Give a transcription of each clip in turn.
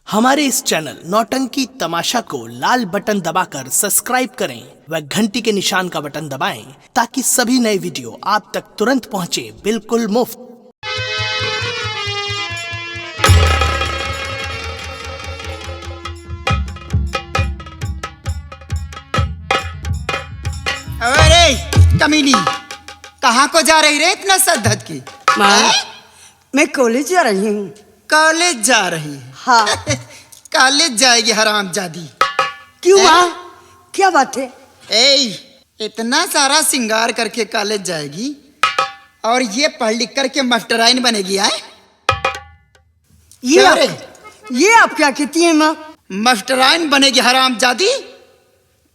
हमारे इस चैनल नौटंकी तमाशा को लाल बटन दबाकर सब्सक्राइब करें व घंटी के निशान का बटन दबाएं ताकि सभी नए वीडियो आप तक तुरंत पहुंचे बिल्कुल मुफ्त। अरे कमीनी, कहाँ को जा रही रे इतना सर धज की? माँ, मैं कॉलेज जा रही हूँ। कॉलेज जा रही है? हाँ। कॉलेज जाएगी हरामजादी। क्यों माँ, क्या बात है? इतना सारा सिंगार करके कॉलेज जाएगी और ये पढ़ लिख करके मास्टराइन बनेगी? आए ये आप क्या कहती हैं माँ? मास्टराइन बनेगी हरामजादी।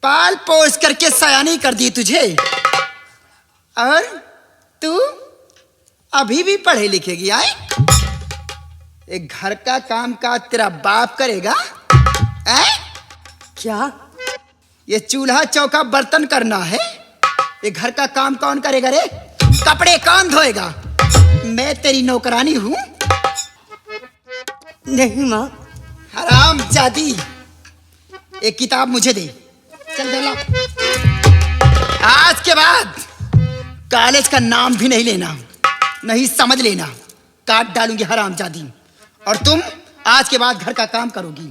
पाल पोस करके सयानी कर दी तुझे, और तू अभी भी पढ़े लिखेगी? आए एक घर का काम काज तेरा बाप करेगा? क्या? ये चूल्हा चौका बर्तन करना है, ये घर का काम कौन करेगा रे? कपड़े कौन धोएगा? मैं तेरी नौकरानी हूं? नहीं माँ। हरामजादी, एक किताब मुझे दे। चल दे ला। आज के बाद कॉलेज का नाम भी नहीं लेना, नहीं समझ लेना, काट डालूंगी हरामजादी। और तुम आज के बाद घर का काम करोगी,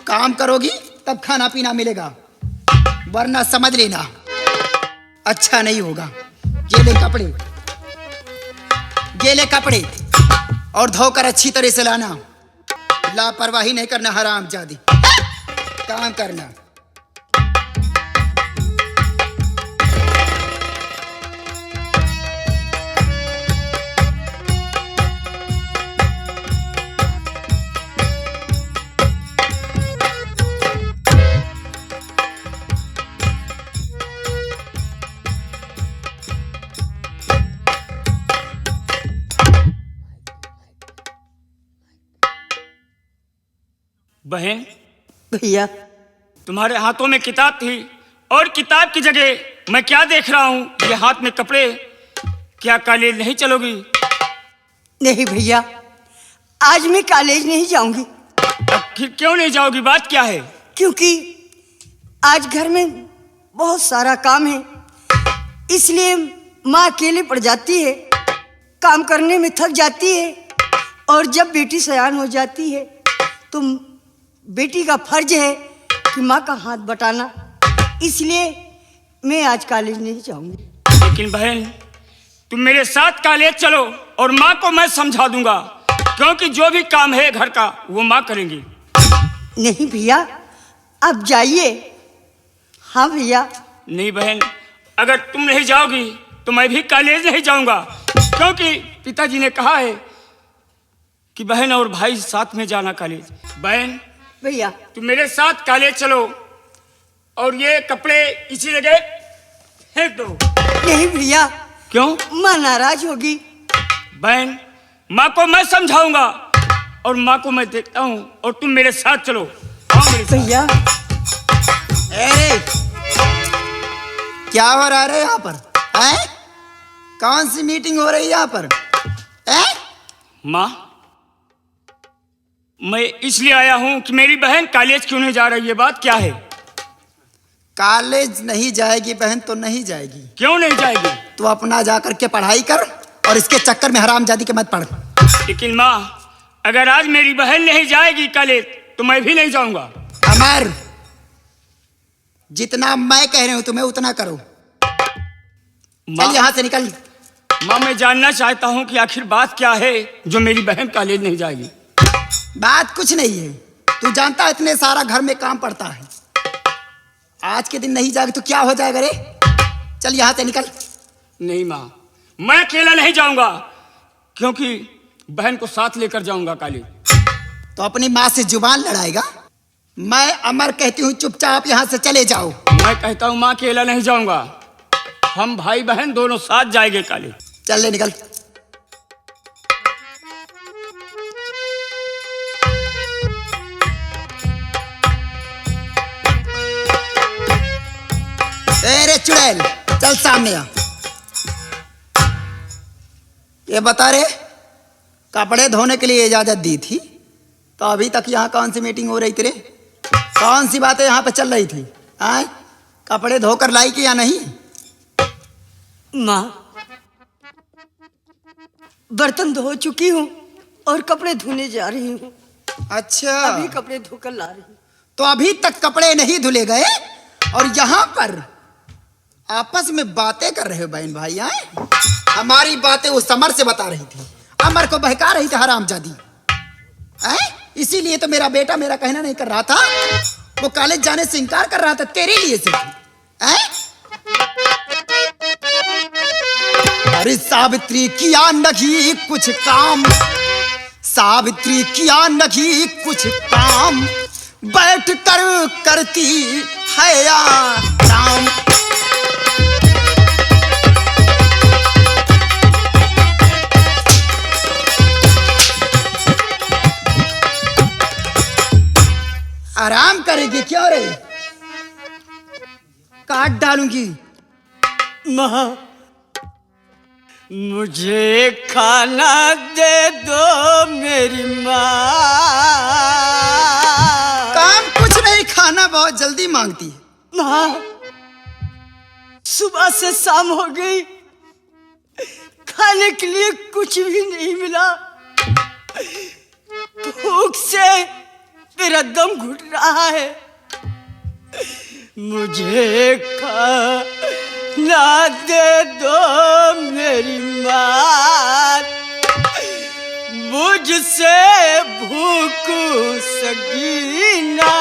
काम करोगी तब खाना पीना मिलेगा, वरना समझ लेना अच्छा नहीं होगा। ये ले कपड़े, ये ले कपड़े, और धोकर अच्छी तरह से लाना। लापरवाही नहीं करना हरामजादी, काम करना। बहन, भैया, तुम्हारे हाथों में किताब थी और किताब की जगह मैं क्या देख रहा हूँ? ये हाथ में कपड़े। क्या कॉलेज नहीं चलोगी? नहीं भैया, आज मैं कॉलेज नहीं जाऊंगी। अब फिर क्यों नहीं जाओगी? बात क्या है? क्योंकि आज घर में बहुत सारा काम है, इसलिए माँ अकेले पड़ जाती है, काम करने में थक जाती है। और जब बेटी सयान हो जाती है तो बेटी का फर्ज है कि माँ का हाथ बटाना, इसलिए मैं आज कॉलेज नहीं जाऊंगी। लेकिन बहन, तुम मेरे साथ कॉलेज चलो और माँ को मैं समझा दूंगा, क्योंकि जो भी काम है घर का वो माँ करेंगी। नहीं भैया, आप जाइए। हाँ भैया। नहीं बहन, अगर तुम नहीं जाओगी तो मैं भी कॉलेज नहीं जाऊंगा, क्योंकि पिताजी ने कहा है कि बहन और भाई साथ में जाना कॉलेज। बहन भैया, तुम मेरे साथ कॉलेज चलो और ये कपड़े इसी जगह फेंक दो। नहीं भैया। क्यों? माँ नाराज होगी। बहन, माँ को मैं समझाऊंगा और माँ को मैं देखता हूँ, और तुम मेरे साथ चलो। भैया, अरे क्या हो रहा है यहाँ पर? कौन सी मीटिंग हो रही है यहाँ पर? माँ, मैं इसलिए आया हूँ कि मेरी बहन कॉलेज क्यों नहीं जा रही है। बात क्या है? कॉलेज नहीं जाएगी बहन तो नहीं जाएगी। क्यों नहीं जाएगी? तू अपना जा करके पढ़ाई कर और इसके चक्कर में हरामजादी के मत पढ़। लेकिन माँ, अगर आज मेरी बहन नहीं जाएगी कॉलेज तो मैं भी नहीं जाऊंगा। अमर, जितना मैं कह रही हूँ तुम्हें उतना करो। चल यहाँ से निकल। माँ, मैं जानना चाहता हूँ कि आखिर बात क्या है जो मेरी बहन कॉलेज नहीं जाएगी। बात कुछ नहीं है, तू जानता है इतने सारा घर में काम पड़ता है। आज के दिन नहीं जाएगी तो क्या हो जाएगा रे? चल यहाँ से निकल। नहीं माँ, मैं अकेला नहीं जाऊंगा, क्योंकि बहन को साथ लेकर जाऊंगा कॉलेज। तो अपनी माँ से जुबान लड़ाएगा? मैं अमर कहती हूँ चुपचाप यहाँ से चले जाओ। मैं कहता हूँ माँ, अकेला नहीं जाऊंगा, हम भाई बहन दोनों साथ जाएंगे कॉलेज। चल ले निकल। अरे चुड़ैल, चल सामने आ। ये बता रे, कपड़े धोने के लिए इजाजत दी थी तो अभी तक यहाँ कौन सी मीटिंग हो रही तेरे? कौन सी बातें यहाँ पे चल रही थी? आए कपड़े धोकर लाई कि या नहीं? माँ, बर्तन धो चुकी हूँ और कपड़े धोने जा रही हूँ। अच्छा, अभी कपड़े धोकर ला रही हूँ। तो अभी तक कपड़े नहीं धुले गए और यहाँ पर आपस में बातें कर रहे हो बहन भाई? आए हमारी बातें उस अमर से बता रही थी, अमर को बहका रही थी हरामजादी। इसीलिए तो मेरा बेटा मेरा कहना नहीं कर रहा था, वो कॉलेज जाने से इनकार कर रहा था तेरे लिए सिर्फ। अरे सावित्री किया नहीं कुछ काम, सावित्री किया नहीं कुछ काम, बैठ कर करती है आराम। आराम करेगी क्यों रे? काट डालूंगी। माँ, मुझे खाना दे दो मेरी माँ। काम कुछ नहीं, खाना बहुत जल्दी मांगती है। माँ, सुबह से शाम हो गई, खाने के लिए कुछ भी नहीं मिला। भूख से मेरा दम घुट रहा है। मुझे खाना दे दो मेरी माँ, मुझसे भूख सकी ना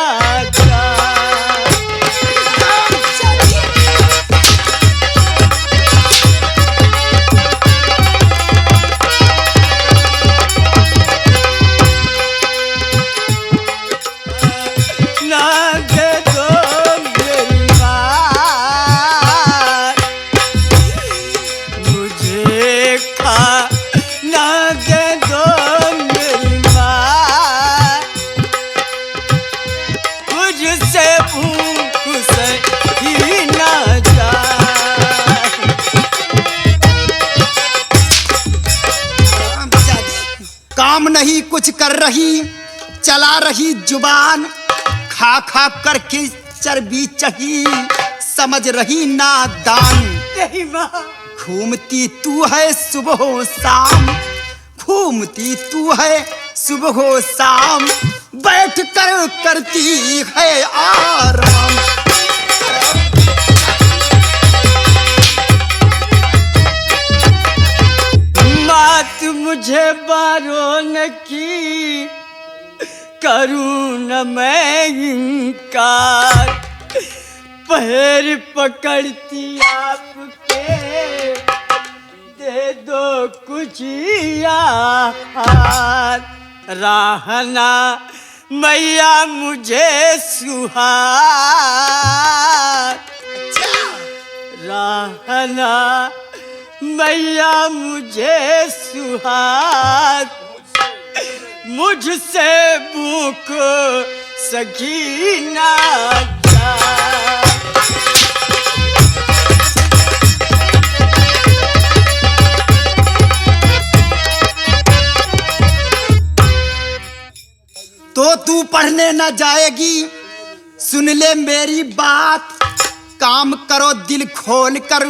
जाए। काम नहीं कुछ कर रही, चला रही जुबान, खा खा करके चर्बी चढ़ी, समझ रही नादान। नहीं माँ, घूमती तू है सुबह शाम, घूमती तू है सुबह शाम, बैठ कर करती है आराम। बात मुझे बारों न की, करूं न मैं इनकार। पैर पकड़ती आपके, दे दो कुछ यार। रहना मैया मुझे सुहार, रहना मैया मुझे सुहाग, मुझसे भूख सकी ना जाए। तो तू पढ़ने न जाएगी, सुन ले मेरी बात, काम करो दिल खोल कर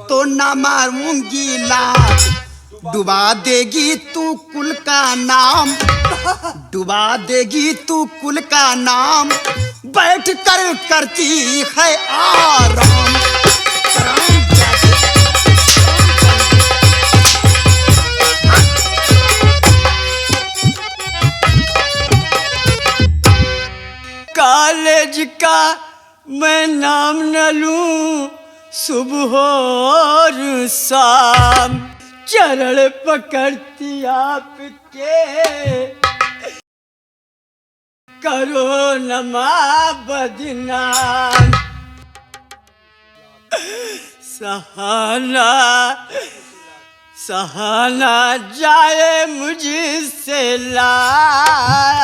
तो ना मारूंगी लात। डुबा देगी तू कुल का नाम, डुबा देगी तू कुल का नाम, बैठ कर करती है आराम। कॉलेज का मैं नाम न लूं, सुबह और शाम चरण पकड़ती आपके, करो न माँ बदनाम। सहाना सहाना जाए मुझसे लाज,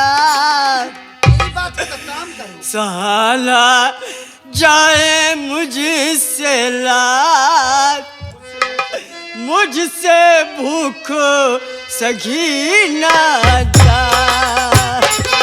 सहाना जाए मुझसे लाज, मुझसे भूख सगी ना जाए।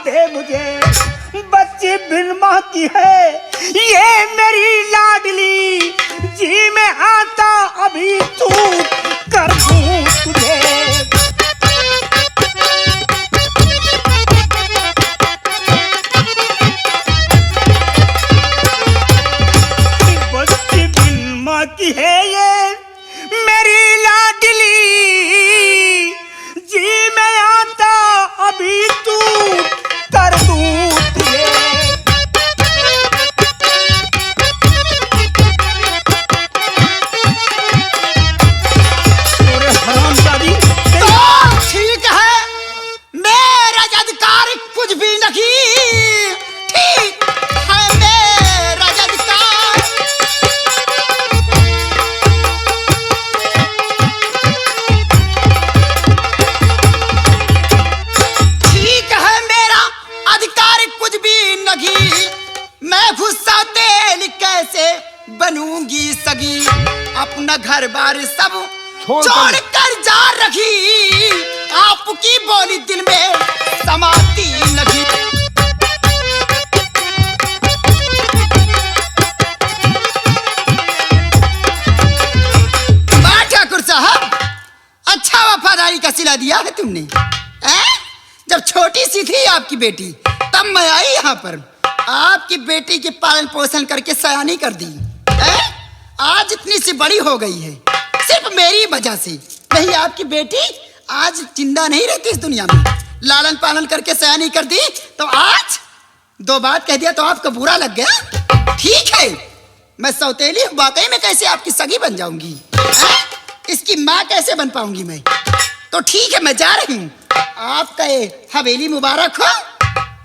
दे मुझे, बच्ची बिन माँ की है ये मेरी लाडली, जी में आता अभी तू कर दूं तुझे। बच्ची बिन माँ की है ये मेरी लाडली, जी में आता अभी तू कर दूं तुझे। हरामजादी तो ठीक है, मेरा अधिकार कुछ भी नहीं, ठीक है मेरा अधिकार। ठीक है मेरा अधिकार कुछ भी नहीं, मैं भूसा तेल कैसे बनूंगी सगी, अपना घर बार सब छोड़ कर जा रखी, आपकी बोली दिल में समाती लगी। ठाकुर साहब, अच्छा वफादारी का सिला दिया है तुमने। जब छोटी सी थी आपकी बेटी तब मैं आई यहाँ पर, आपकी बेटी की पालन पोषण करके सयानी कर दी। आज इतनी सी बड़ी हो गई है सिर्फ मेरी वजह से, नहीं आपकी बेटी आज जिंदा नहीं रहती इस दुनिया में। लालन पालन करके सयानी कर दी तो आज दो बात कह दिया तो आपको बुरा लग गया। ठीक है, मैं सौतेली हूँ, वाकई में कैसे आपकी सगी बन जाऊंगी, इसकी माँ कैसे बन पाऊंगी मैं। तो ठीक है, मैं जा रही हूँ, आपका ये हवेली मुबारक हो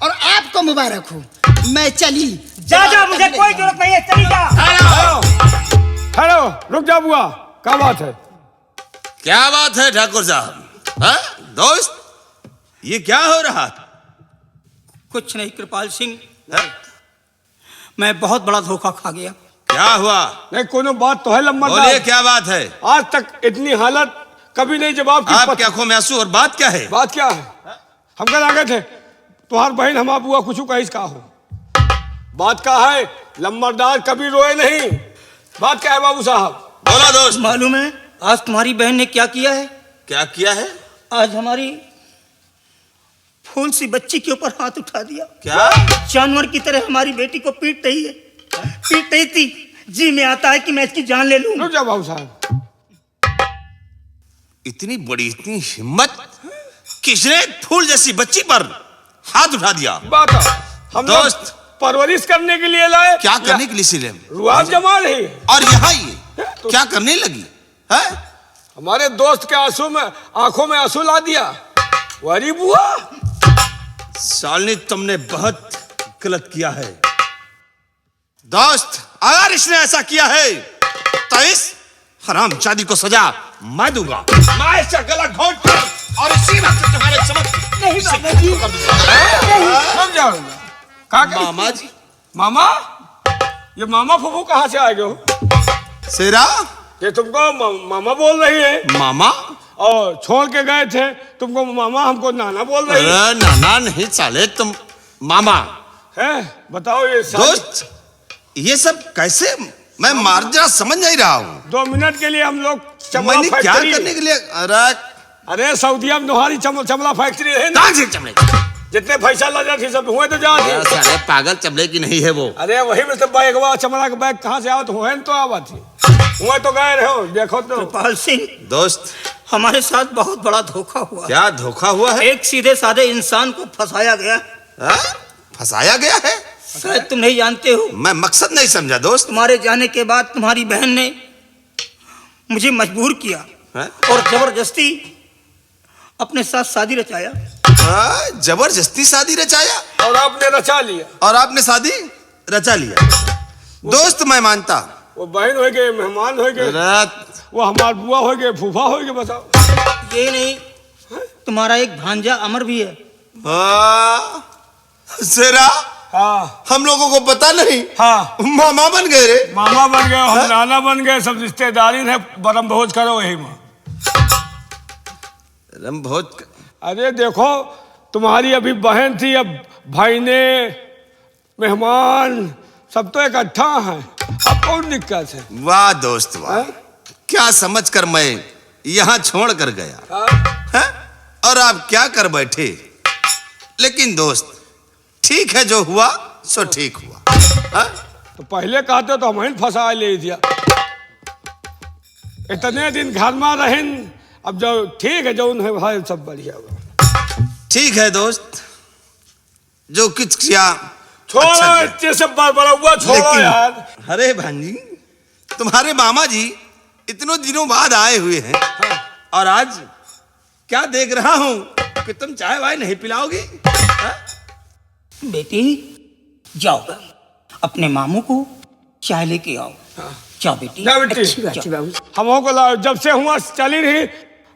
और आपको मुबारक हो। मैं चली जा, मुझे कोई जरूरत नहीं है, चली जा। हेलो, रुक जा बुआ, क्या बात है? क्या बात है ठाकुर साहब? हाँ? दोस्त, ये क्या हो रहा था? कुछ नहीं कृपाल सिंह, मैं बहुत बड़ा धोखा खा गया। क्या हुआ? नहीं, कोनो बात तो है लम्बा। बोलिए, क्या बात है? आज तक इतनी हालत कभी नहीं जवाब की। आपकी आंखों में आंसू, और बात क्या है? बात क्या है? हम कल आ गए थे, तुम्हार बहन हमारा बुआ कुछ कहीं का हो। बात क्या है? लम्बरदार कभी रोए नहीं। बात क्या है बाबू साहब? बोला दोस्त। मालूम है आज तुम्हारी बहन ने क्या किया है? क्या किया है? आज हमारी फूल सी बच्ची के ऊपर हाथ उठा दिया। क्या? जानवर की तरह हमारी बेटी को पीट रही है, पीट रही थी। जी में आता है कि मैं इसकी जान ले लूं। रुक जा बाबू साहब, इतनी बड़ी, इतनी हिम्मत, किसने फूल जैसी बच्ची पर हाथ उठा दिया? बात हम दोस्त परवरिश करने के लिए लाए। क्या करने के लिए सिले? रुआब जमा रही और यहाँ ये क्या करने लगी है? हमारे दोस्त के आंसू में, आंखों में आंसू ला दिया। वारी बुआ, सालनी तुमने बहुत गलत किया है दोस्त। अगर इसने ऐसा किया है तो इस हरामजादी को सजा मैं दूंगा। मैं इसका गला घोंट कर और इसी वक्त तुम्हारे समक्ष मामा जी। मामा, ये मामा फूफू कहाँ से आ गए हो? शेरा, ये तुमको मामा बोल रही है। मामा? और छोड़ के गए थे तुमको मामा, हमको नाना बोल रही है। अरे नाना नहीं साले, तुम मामा है। बताओ ये दोस्त, ये सब कैसे? मैं मार्जा समझ नहीं रहा हूँ। 2 मिनट के लिए हम लोग मैंने क्या करने के लिए? अरे सऊदीया में तुम्हारी चमड़ा फैक्ट्री है ना, कहाँ से चमड़े? जितने पैसा लगा थी सब हुए तो जा थी। साले पागल, चमड़े की नहीं है वो। अरे वही में तो बैग, चमड़ा का बैग कहाँ से आओ तो हुए तो आवा थी, हुए तो गए रहे हो। देखो तो कृपाल सिंह, दोस्त हमारे साथ बहुत बड़ा धोखा हुआ। क्या धोखा हुआ है? एक सीधे साधे इंसान को फंसाया गया। फंसाया गया है? शायद तुम नहीं जानते हो। मैं मकसद नहीं समझा दोस्त। तुम्हारे जाने के बाद तुम्हारी बहन ने मुझे मजबूर किया और जबरदस्ती अपने साथ शादी रचाया। जबरदस्ती शादी रचाया? और आपने रचा लिया। और आपने शादी रचा लिया? दोस्त मैं मानता। वो बहन हो गए, मेहमान हो गए, वो हमार बुआ हो गए, फूफा हो गए। बताओ। ये नहीं, तुम्हारा एक भांजा अमर भी है। शेरा, हाँ, हम लोगों को पता नहीं। हाँ, मामा बन गए रे। मामा बन गए, हम नाना बन गए, सब रिश्तेदारी है। बरम भोज करो वही में। बहुत। अरे देखो, तुम्हारी अभी बहन थी, अब भाई ने मेहमान सब तो इकट्ठा हैं, अब कौन दिक्कत है? वाह दोस्त वाह, क्या समझकर मैं यहाँ छोड़ कर गया है? और आप क्या कर बैठे? लेकिन दोस्त ठीक है, जो हुआ सो ठीक हुआ है? तो पहले कहते तो हम फंसा ले दिया। इतने दिन घर में रहें, अब जो ठीक है, जो है भाई सब बढ़िया हुआ। ठीक है दोस्त, जो कुछ किया छोड़ो, अच्छा किया। इतने से बड़ा हुआ छोड़ो यार। अरे भांजी, तुम्हारे मामा जी इतनों दिनों बाद आए हुए हैं, और आज क्या देख रहा हूं कि तुम चाय वाय नहीं पिलाओगी? बेटी जाओ, अपने मामू को चाय लेके आओ। जाओ बेटी। जा बेटी। अच्छी बात है बाबू। हम को लाओ, जब से हुआ चली नहीं,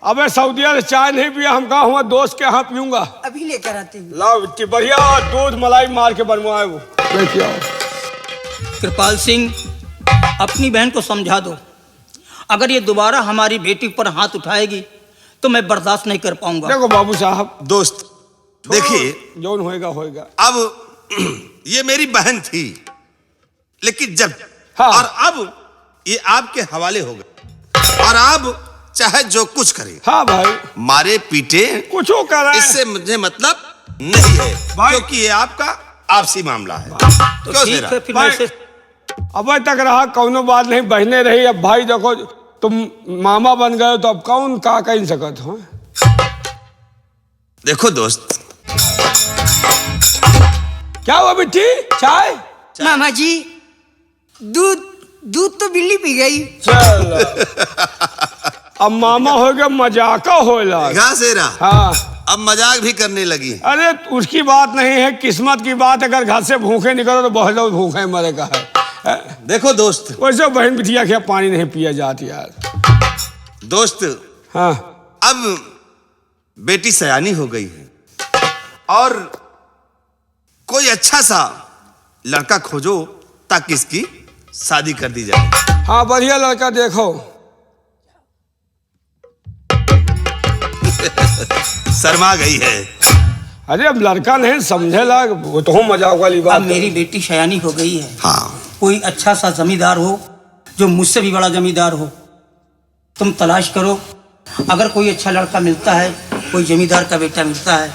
अबे सऊदिया से चाय नहीं पिया, हम कहा हुआ दोस्त के यहाँ पीऊंगा। अभी लेकर आते हैं। लाओ बेटी, बढ़िया दूध मलाई मार के बनवाए वो लेके आओ। कृपाल सिंह, अपनी बहन को समझा दो, अगर ये दोबारा हमारी बेटी पर हाथ उठाएगी तो मैं बर्दाश्त नहीं कर पाऊंगा। देखो बाबू साहब, दोस्त देखिए, जौन होएगा होएगा। अब ये मेरी बहन थी, लेकिन जब हाँ। और अब ये आपके हवाले हो गए, और अब चाहे जो कुछ करे, हाँ भाई, मारे पीटे, कुछ करे, इससे मुझे मतलब नहीं है, क्योंकि ये आपका आपसी मामला है। तो क्यों ठीक सेरा? है, फिर मैं इसे अब तक रहा कौनो बात नहीं, बहने रही। अब भाई देखो, तुम मामा बन गए तो अब कौन का कह सकत हो? देखो दोस्त, क्या हुआ बेटी? चाय? मामा जी, दूध तो बिल्ली पी गई। चल अब मामा हो गया, मजाक हो लगा। घा सेरा, हाँ, अब मजाक भी करने लगी। अरे उसकी बात नहीं है, किस्मत की बात। अगर घर से भूखे निकलो तो बहुत लोग भूखे मरे का है। देखो दोस्त, वैसे बहन बिटिया के पानी नहीं पिया जाती यार। दोस्त हाँ, अब बेटी सयानी हो गई है, और कोई अच्छा सा लड़का खोजो ताकि इसकी शादी कर दी जाए। हाँ, बढ़िया लड़का देखो। शर्मा गई है। अरे अब लड़का नहीं समझे लग, वो तो मजाक वाली अब बात। मेरी बेटी शयानी हो गई है। हाँ, कोई अच्छा सा जमींदार हो, जो मुझसे भी बड़ा जमींदार हो, तुम तलाश करो। अगर कोई अच्छा लड़का मिलता है, कोई जमींदार का बेटा मिलता है,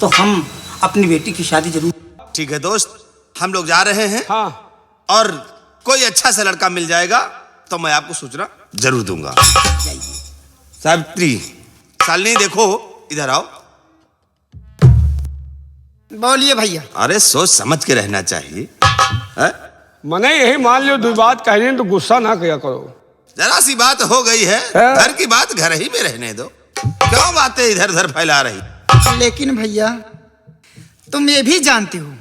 तो हम अपनी बेटी की शादी जरूर। ठीक है दोस्त, हम लोग जा रहे हैं, हाँ, और कोई अच्छा सा लड़का मिल जाएगा तो मैं आपको सूचना जरूर दूंगा। सावित्री, शालिनी, देखो इधर आओ। बोलिए भैया। अरे सोच समझ के रहना चाहिए, है? मने यही मान लो, दो बात कह रही तो गुस्सा ना किया करो। जरा सी बात हो गई है, हाँ। घर की बात घर ही में रहने दो, क्यों बातें इधर उधर फैला रही? लेकिन भैया, तुम ये भी जानते हो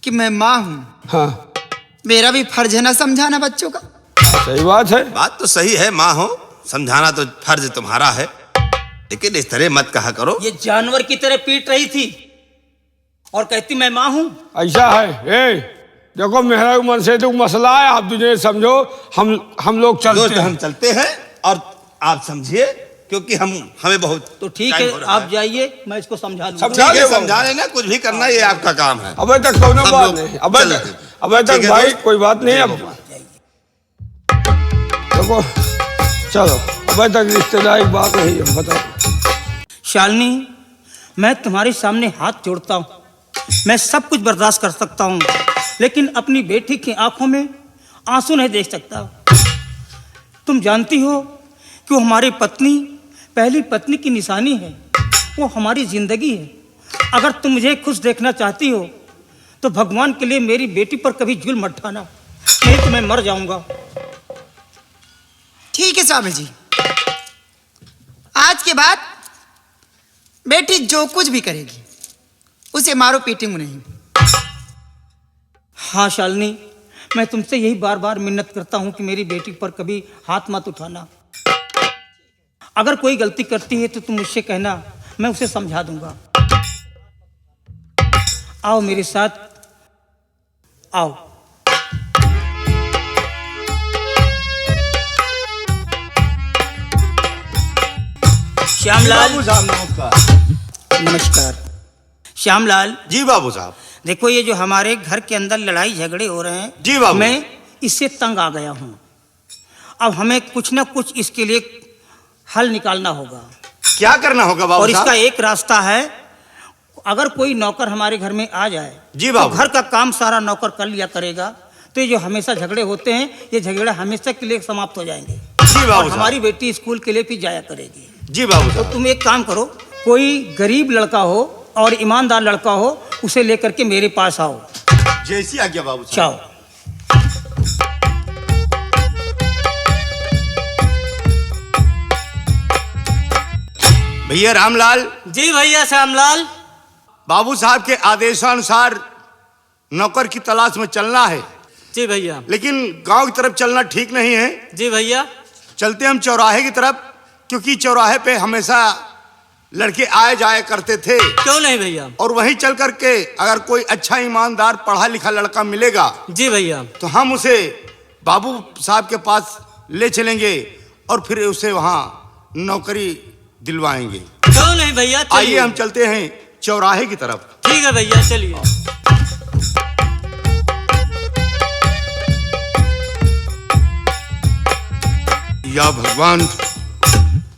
कि मैं माँ हूँ, हाँ, मेरा भी फर्ज है ना समझाना बच्चों का। सही बात है। बात तो सही है, माँ हो, समझाना तो फर्ज तुम्हारा है, लेकिन इस तरह मत कहा करो। ये जानवर की तरह पीट रही थी और कहती मैं माँ हूँ। ऐसा है। ए, देखो मेहरा मन से तो मसला है, आप तुझे समझो। हम लोग चलते दोस्त, हैं। हम चलते हैं, और आप समझिए, क्योंकि हमें बहुत तो ठीक टाइम है, हो रहा आप जाइए, मैं इसको समझा दूंगा। समझा ठीक है, दे समझा लेना, कुछ भी करना ये आपका काम है। अबे तक कोनो हम बात लोग नहीं, चल रहे हैं। अबे तक ठीक है भाई दोस्त? कोई बात नहीं। अब देखो, चलो, अबे तक रिश्तेदार की बात नहीं है, बताओ। शालिनी, मैं तुम्हारे सामने हाथ जोड़ता हूँ, मैं सब कुछ बर्दाश्त कर सकता हूँ, लेकिन अपनी बेटी की आंखों में आंसू नहीं देख सकता। तुम जानती हो कि वो हमारी पत्नी, पहली पत्नी की निशानी है, वो हमारी जिंदगी है। अगर तुम मुझे खुश देखना चाहती हो तो भगवान के लिए मेरी बेटी पर कभी जुल्म मत ढाना, नहीं तो मैं मर जाऊंगा। ठीक है साहब जी, आज के बाद बेटी जो कुछ भी करेगी उसे मारो पीटूंगा नहीं। हाँ शालिनी, मैं तुमसे यही बार बार मिन्नत करता हूं कि मेरी बेटी पर कभी हाथ मत उठाना। अगर कोई गलती करती है तो तुम मुझसे कहना, मैं उसे समझा दूंगा। आओ मेरे साथ, आओ। श्यामलाल, नमस्कार। श्यामलाल, जी बाबू साहब। देखो ये जो हमारे घर के अंदर लड़ाई झगड़े हो रहे हैं, जी बाबू। मैं इससे तंग आ गया हूँ। अब हमें कुछ ना कुछ इसके लिए हल निकालना होगा। क्या करना होगा बाबू और साहब? इसका एक रास्ता है, अगर कोई नौकर हमारे घर में आ जाए जी तो बाबू। घर का काम सारा नौकर कर लिया करेगा, तो ये जो हमेशा झगड़े होते हैं ये झगड़े हमेशा के लिए समाप्त हो जाएंगे। जी और बाबू हमारी बेटी स्कूल के लिए भी जाया करेगी। जी बाबू तो साहब। तुम एक काम करो, कोई गरीब लड़का हो और ईमानदार लड़का हो, उसे लेकर के मेरे पास आओ। जैसी आज्ञा बाबू साहब। चाओ। भैया रामलाल, जी भैया श्यामलाल। बाबू साहब के आदेशानुसार नौकर की तलाश में चलना है, जी भैया। लेकिन गांव की तरफ चलना ठीक नहीं है। जी भैया। चलते हम चौराहे की तरफ, क्योंकि चौराहे पे हमेशा लड़के आए जाए करते थे। क्यों नहीं भैया? और वहीं चल करके अगर कोई अच्छा ईमानदार पढ़ा लिखा लड़का मिलेगा जी भैया। तो हम उसे बाबू साहब के पास ले चलेंगे और फिर उसे वहाँ नौकरी दिलवाएंगे। क्यों नहीं भैया, आइए हम चलते हैं चौराहे की तरफ। ठीक है भैया, चलिए। या भगवान,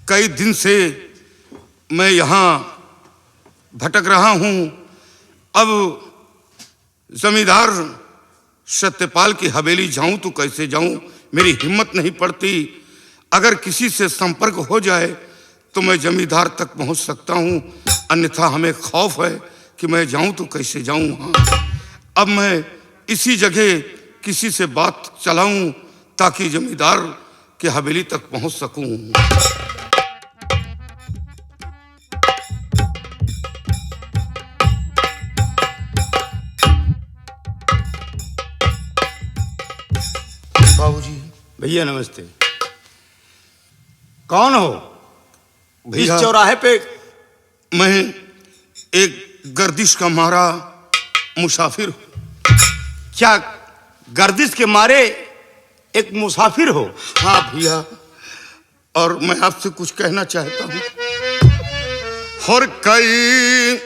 कई दिन से मैं यहाँ भटक रहा हूँ। अब जमींदार सत्यपाल की हवेली जाऊं तो कैसे जाऊं, मेरी हिम्मत नहीं पड़ती। अगर किसी से संपर्क हो जाए तो मैं जमींदार तक पहुंच सकता हूं, अन्यथा हमें खौफ है कि मैं जाऊं तो कैसे जाऊं वहां। अब मैं इसी जगह किसी से बात चलाऊं ताकि जमींदार की हवेली तक पहुंच सकूं। बाबूजी। भैया नमस्ते। कौन हो? इस चौराहे पे मैं एक गर्दिश का मारा मुसाफिर हूं। क्या गर्दिश के मारे एक मुसाफिर हो? हाँ भैया, और मैं आपसे कुछ कहना चाहता हूं। और कई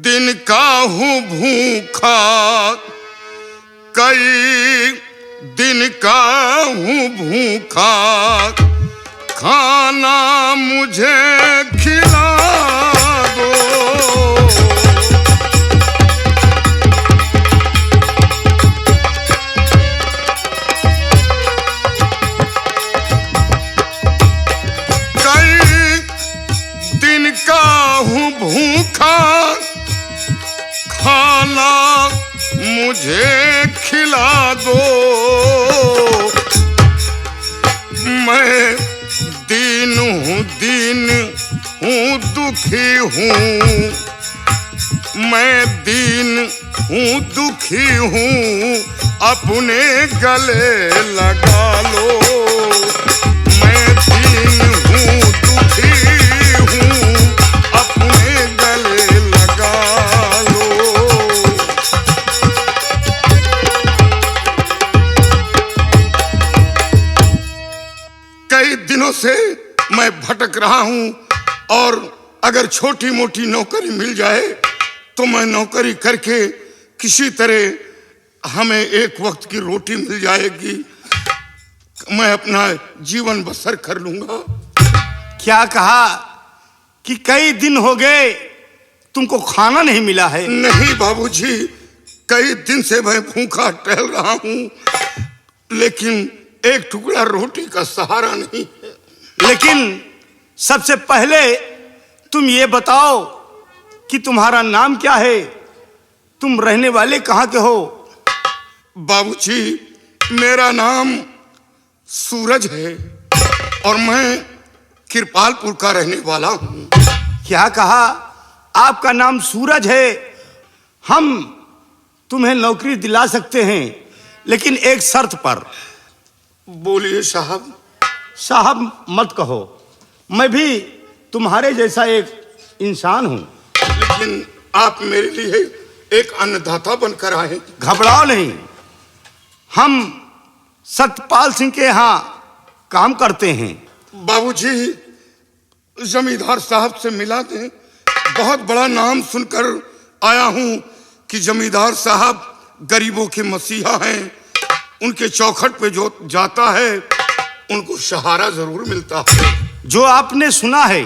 दिन का हूं भूखा, कई दिन का हूं भूखा, खाना मुझे खिला दो। कई दिन का हूं भूखा, खाना मुझे खिला दो। मैं दीन हूँ दुखी हूँ, मैं दीन हूँ दुखी हूँ, अपने गले लगा लो। मैं दीन हूँ दुखी हूँ, अपने गले लगा लो। कई दिनों से मैं भटक रहा हूं और अगर छोटी मोटी नौकरी मिल जाए तो मैं नौकरी करके किसी तरह हमें एक वक्त की रोटी मिल जाएगी, मैं अपना जीवन बसर कर लूंगा। क्या कहा कि कई दिन हो गए तुमको खाना नहीं मिला है? नहीं बाबूजी, कई दिन से मैं भूखा टहल रहा हूं, लेकिन एक टुकड़ा रोटी का सहारा नहीं है। लेकिन सबसे पहले तुम ये बताओ कि तुम्हारा नाम क्या है, तुम रहने वाले कहाँ के हो? बाबूजी, मेरा नाम सूरज है और मैं कृपालपुर का रहने वाला हूँ। क्या कहा? आपका नाम सूरज है। हम तुम्हें नौकरी दिला सकते हैं, लेकिन एक शर्त पर। बोलिए साहब। साहब मत कहो, मैं भी तुम्हारे जैसा एक इंसान हूं, लेकिन आप मेरे लिए एक अन्नदाता बनकर आए। घबराओ नहीं, हम सतपाल सिंह के यहाँ काम करते हैं। बाबूजी, जमींदार साहब से मिला दें, बहुत बड़ा नाम सुनकर आया हूं कि जमींदार साहब गरीबों के मसीहा हैं। उनके चौखट पे जो जाता है उनको सहारा जरूर मिलता है। जो आपने सुना है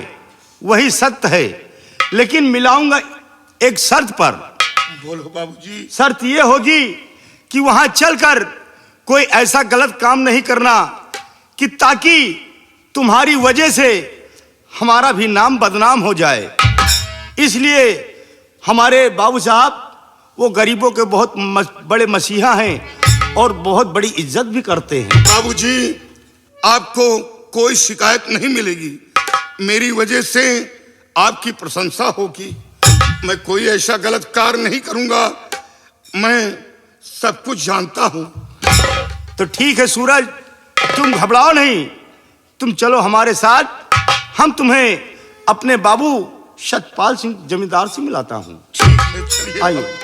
वही सत्य है, लेकिन मिलाऊंगा एक शर्त पर। बोलो बाबूजी। शर्त ये होगी कि वहां चलकर कोई ऐसा गलत काम नहीं करना कि ताकि तुम्हारी वजह से हमारा भी नाम बदनाम हो जाए। इसलिए हमारे बाबू साहब वो गरीबों के बहुत बड़े मसीहा हैं और बहुत बड़ी इज्जत भी करते हैं। बाबूजी, आपको कोई शिकायत नहीं मिलेगी। मेरी वजह से आपकी प्रशंसा होगी। मैं कोई ऐसा गलत कार्य नहीं करूंगा। मैं सब कुछ जानता हूं। तो ठीक है सूरज, तुम घबराओ नहीं, तुम चलो हमारे साथ। हम तुम्हें अपने बाबू सतपाल सिंह जमींदार से मिलाता हूं। ठीक है, चलिए। आइए।